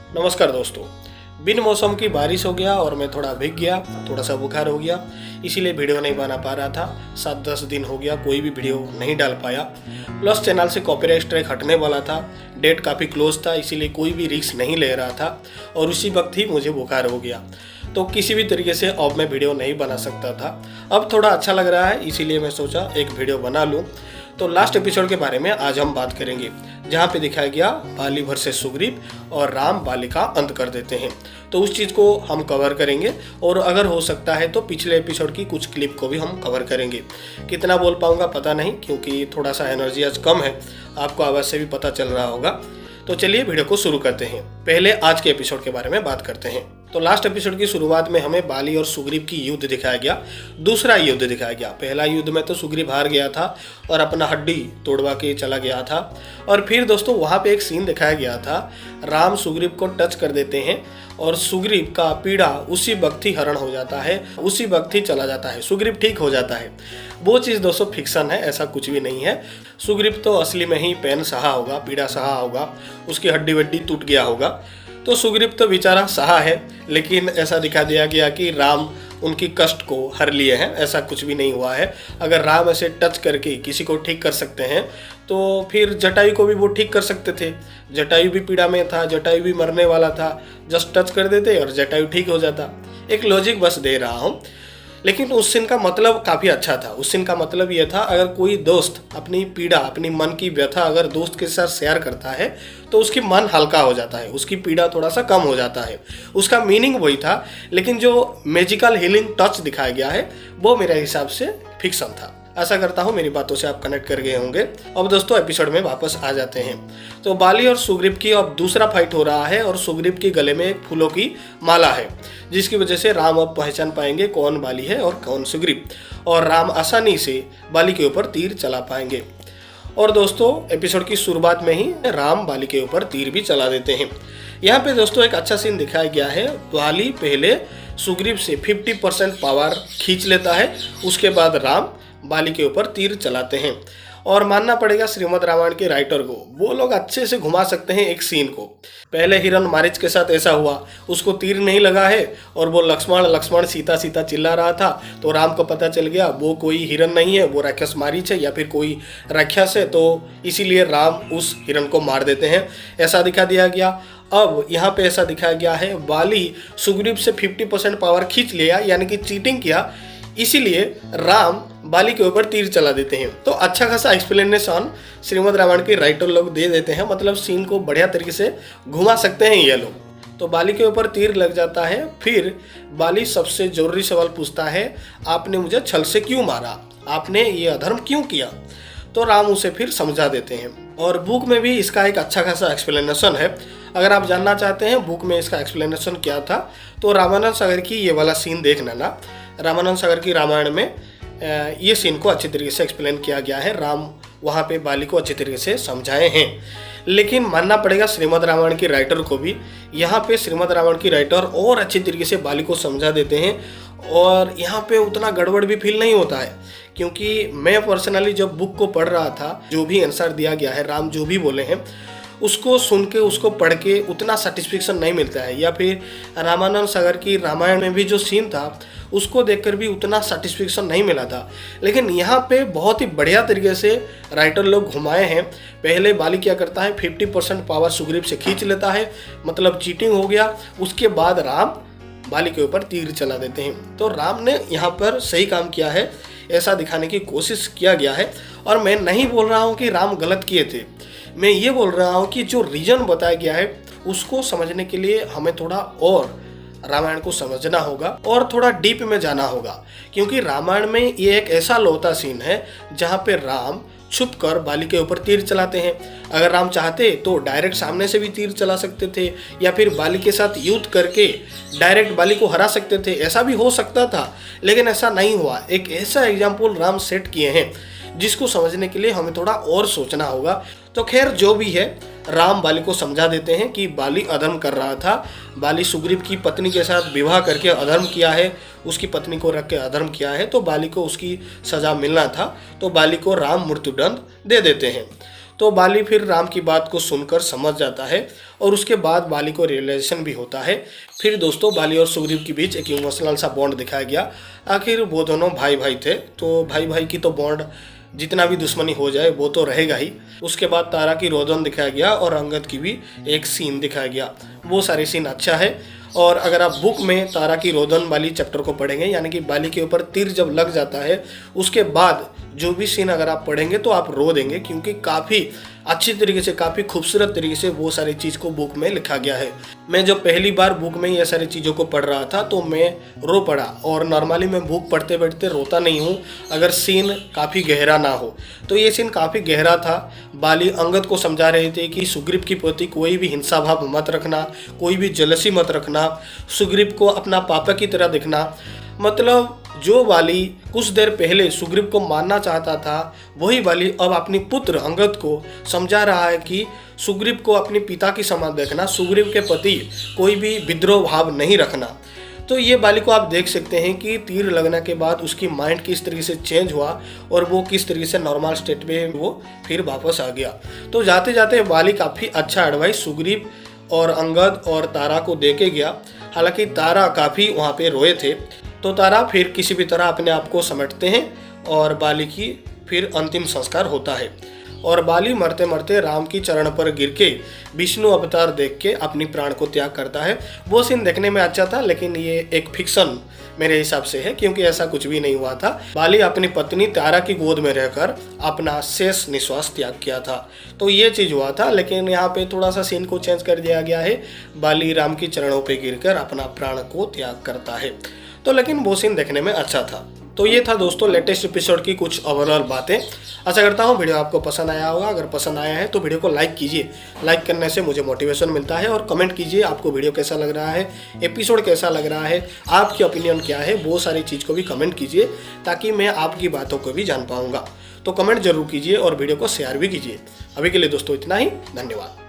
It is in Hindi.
नमस्कार दोस्तों। बिन मौसम की बारिश हो गया और मैं थोड़ा भीग गया, थोड़ा सा बुखार हो गया, इसीलिए वीडियो नहीं बना पा रहा था। 7-10 दिन हो गया कोई भी वीडियो नहीं डाल पाया। प्लस चैनल से कॉपीराइट स्ट्राइक हटने वाला था, डेट काफ़ी क्लोज था, इसीलिए कोई भी रिस्क नहीं ले रहा था और उसी वक्त ही मुझे बुखार हो गया। तो किसी भी तरीके से अब मैं वीडियो नहीं बना सकता था। अब थोड़ा अच्छा लग रहा है, इसीलिए मैं सोचा एक वीडियो बना लूँ। तो लास्ट एपिसोड के बारे में आज हम बात करेंगे, जहाँ पे दिखाया गया बाली वर्सेस सुग्रीव और राम बाली का अंत कर देते हैं। तो उस चीज़ को हम कवर करेंगे और अगर हो सकता है तो पिछले एपिसोड की कुछ क्लिप को भी हम कवर करेंगे। कितना बोल पाऊंगा पता नहीं, क्योंकि थोड़ा सा एनर्जी आज कम है, आपको आवाज़ से भी पता चल रहा होगा। तो चलिए वीडियो को शुरू करते हैं। पहले आज के एपिसोड के बारे में बात करते हैं। तो लास्ट एपिसोड की शुरुआत में हमें बाली और सुग्रीव की युद्ध दिखाया गया, दूसरा युद्ध दिखाया गया। पहला युद्ध में तो सुग्रीव हार गया था और अपना हड्डी तोड़वा के चला गया था। और फिर दोस्तों वहाँ पे एक सीन दिखाया गया था, राम सुग्रीव को टच कर देते हैं और सुग्रीव का पीड़ा उसी वक्त ही हरण हो जाता है, उसी वक्त ही चला जाता है, सुग्रीव ठीक हो जाता है। वो चीज़ दोस्तों फिक्शन है, ऐसा कुछ भी नहीं है। सुग्रीव तो असली में ही पेन सहा होगा, पीड़ा सहा होगा, उसकी हड्डी वड्डी टूट गया होगा। तो सुग्रीव तो बेचारा सहा है, लेकिन ऐसा दिखा दिया गया कि राम उनकी कष्ट को हर लिए हैं, ऐसा कुछ भी नहीं हुआ है। अगर राम ऐसे टच करके किसी को ठीक कर सकते हैं तो फिर जटायु को भी वो ठीक कर सकते थे। जटायु भी पीड़ा में था, जटायु भी मरने वाला था, जस्ट टच कर देते और जटायु ठीक हो जाता। एक लॉजिक बस दे रहा हूँ। लेकिन उस सीन का मतलब काफ़ी अच्छा था। उस सीन का मतलब ये था, अगर कोई दोस्त अपनी पीड़ा, अपनी मन की व्यथा अगर दोस्त के साथ शेयर करता है तो उसकी मन हल्का हो जाता है, उसकी पीड़ा थोड़ा सा कम हो जाता है। उसका मीनिंग वही था, लेकिन जो मैजिकल हीलिंग टच दिखाया गया है वो मेरे हिसाब से फिक्शन था। आशा करता हूँ मेरी बातों से आप कनेक्ट कर गए होंगे। अब दोस्तों एपिसोड में वापस आ जाते हैं। तो बाली और सुग्रीव की अब दूसरा फाइट हो रहा है और सुग्रीव के गले में एक फूलों की माला है, जिसकी वजह से राम अब पहचान पाएंगे कौन बाली है और कौन सुग्रीव, और राम आसानी से बाली के ऊपर तीर चला पाएंगे। और दोस्तों एपिसोड की शुरुआत में ही राम बाली के ऊपर तीर भी चला देते हैं। यहाँ पे दोस्तों एक अच्छा सीन दिखाया गया है। बाली पहले सुग्रीव से 50% पावर खींच लेता है, उसके बाद राम बाली के ऊपर तीर चलाते हैं। और मानना पड़ेगा श्रीमद् रामायण के राइटर को, वो लोग अच्छे से घुमा सकते हैं एक सीन को। पहले हिरण मारीच के साथ ऐसा हुआ, उसको तीर नहीं लगा है और वो लक्ष्मण लक्ष्मण सीता सीता चिल्ला रहा था, तो राम को पता चल गया वो कोई हिरण नहीं है, वो राक्षस मारीच है या फिर कोई राक्षस है, तो इसीलिए राम उस हिरण को मार देते हैं। ऐसा दिखा दिया गया। अब यहाँ पे ऐसा दिखाया गया है, बाली सुग्रीव से 50% पावर खींच लिया, यानी कि चीटिंग किया, इसीलिए राम बाली के ऊपर तीर चला देते हैं। तो अच्छा खासा एक्सप्लेनेशन श्रीमद् रामायण के राइटर लोग दे देते हैं, मतलब सीन को बढ़िया तरीके से घुमा सकते हैं ये लोग। तो बाली के ऊपर तीर लग जाता है। फिर बाली सबसे जरूरी सवाल पूछता है, आपने मुझे छल से क्यों मारा, आपने ये अधर्म क्यों किया? तो राम उसे फिर समझा देते हैं। और बुक में भी इसका एक अच्छा खासा एक्सप्लेनेशन है। अगर आप जानना चाहते हैं बुक में इसका एक्सप्लेनेशन क्या था, तो रामानंद सागर की ये वाला सीन देख लेना। रामानंद सागर की रामायण में ये सीन को अच्छी तरीके से एक्सप्लेन किया गया है। राम वहाँ पे बाली को अच्छी तरीके से समझाए हैं। लेकिन मानना पड़ेगा श्रीमद् रामायण की राइटर को भी, यहाँ पे श्रीमद् रामायण की राइटर और अच्छी तरीके से बाली को समझा देते हैं और यहाँ पे उतना गड़बड़ भी फील नहीं होता है। क्योंकि मैं पर्सनली जब बुक को पढ़ रहा था, जो भी आंसर दिया गया है, राम जो भी बोले हैं, उसको सुन के उसको पढ़ के उतना सेटिस्फेक्शन नहीं मिलता है। या फिर रामानंद सागर की रामायण में भी जो सीन था उसको देखकर भी उतना सेटिस्फेक्शन नहीं मिला था। लेकिन यहाँ पे बहुत ही बढ़िया तरीके से राइटर लोग घुमाए हैं। पहले बाली क्या करता है, 50% पावर सुग्रीव से खींच लेता है, मतलब चीटिंग हो गया। उसके बाद राम बाली के ऊपर तीर चला देते हैं। तो राम ने यहाँ पर सही काम किया है, ऐसा दिखाने की कोशिश किया गया है। और मैं नहीं बोल रहा हूँ कि राम गलत किए थे, मैं ये बोल रहा हूँ कि जो रीजन बताया गया है उसको समझने के लिए हमें थोड़ा और रामायण को समझना होगा और थोड़ा डीप में जाना होगा। क्योंकि रामायण में ये एक ऐसा लौता सीन है जहाँ पे राम छुप कर बाली के ऊपर तीर चलाते हैं। अगर राम चाहते तो डायरेक्ट सामने से भी तीर चला सकते थे, या फिर बाली के साथ युद्ध करके डायरेक्ट बाली को हरा सकते थे, ऐसा भी हो सकता था। लेकिन ऐसा नहीं हुआ। एक ऐसा एग्जाम्पल राम सेट किए हैं जिसको समझने के लिए हमें थोड़ा और सोचना होगा। तो खैर जो भी है, राम बाली को समझा देते हैं कि बाली अधर्म कर रहा था, बाली सुग्रीव की पत्नी के साथ विवाह करके अधर्म किया है, उसकी पत्नी को रख के अधर्म किया है, तो बाली को उसकी सजा मिलना था। तो बाली को राम मृत्युदंड दे देते हैं। तो बाली फिर राम की बात को सुनकर समझ जाता है और उसके बाद बाली को रियलाइजेशन भी होता है। फिर दोस्तों बाली और सुग्रीव के बीच एक इमोशनल सा बॉन्ड दिखाया गया। आखिर वो दोनों भाई भाई थे, तो भाई भाई की तो बॉन्ड जितना भी दुश्मनी हो जाए वो तो रहेगा ही। उसके बाद तारा की रोदन दिखाया गया और अंगद की भी एक सीन दिखाया गया। वो सारे सीन अच्छा है। और अगर आप बुक में तारा की रोदन वाली चैप्टर को पढ़ेंगे, यानी कि बाली के ऊपर तीर जब लग जाता है उसके बाद जो भी सीन अगर आप पढ़ेंगे तो आप रो देंगे, क्योंकि काफ़ी अच्छी तरीके से, काफ़ी खूबसूरत तरीके से वो सारी चीज़ को बुक में लिखा गया है। मैं जब पहली बार बुक में ये सारी चीज़ों को पढ़ रहा था तो मैं रो पड़ा। और नॉर्मली मैं बुक पढ़ते पढ़ते रोता नहीं हूँ अगर सीन काफ़ी गहरा ना हो। तो ये सीन काफ़ी गहरा था। बाली अंगद को समझा रहे थे कि सुग्रीव के प्रति कोई भी हिंसा भाव मत रखना, कोई भी जलसी मत रखना, सुग्रीव को अपना पापा की तरह देखना। मतलब जो बाली कुछ देर पहले सुग्रीव को मारना चाहता था, वही बाली अब अपनी पुत्र अंगद को समझा रहा है कि सुग्रीव को अपने पिता की समान देखना, सुग्रीव के प्रति कोई भी विद्रोह भाव नहीं रखना। तो ये बाली को आप देख सकते हैं कि तीर लगने के बाद उसकी माइंड किस तरीके से चेंज हुआ और वो किस तरीके से नॉर्मल स्टेट में वो फिर वापस आ गया। तो जाते जाते बाली काफ़ी अच्छा एडवाइस सुग्रीव और अंगद और तारा को दे के गया। हालांकि तारा काफ़ी वहाँ पे रोए थे। तो तारा फिर किसी भी तरह अपने आप को समेटते हैं और बाली की फिर अंतिम संस्कार होता है। और बाली मरते मरते राम की चरण पर गिर के विष्णु अवतार देख के अपनी प्राण को त्याग करता है। वो सीन देखने में अच्छा था, लेकिन ये एक फिक्शन मेरे हिसाब से है, क्योंकि ऐसा कुछ भी नहीं हुआ था। बाली अपनी पत्नी तारा की गोद में रहकर अपना शेष निश्वास त्याग किया था। तो ये चीज़ हुआ था, लेकिन यहाँ पे थोड़ा सा सीन को चेंज कर दिया गया है। बाली राम की चरणों पर गिरकर अपना प्राण को त्याग करता है। तो लेकिन वो सीन देखने में अच्छा था। तो ये था दोस्तों लेटेस्ट एपिसोड की कुछ ओवरऑल बातें। आशा करता हूँ वीडियो आपको पसंद आया होगा। अगर पसंद आया है तो वीडियो को लाइक कीजिए। लाइक करने से मुझे मोटिवेशन मिलता है। और कमेंट कीजिए आपको वीडियो कैसा लग रहा है, एपिसोड कैसा लग रहा है, आपकी ओपिनियन क्या है, वो सारी चीज़ को भी कमेंट कीजिए ताकि मैं आपकी बातों को भी जान पाऊँगा। तो कमेंट जरूर कीजिए और वीडियो को शेयर भी कीजिए। अभी के लिए दोस्तों इतना ही, धन्यवाद।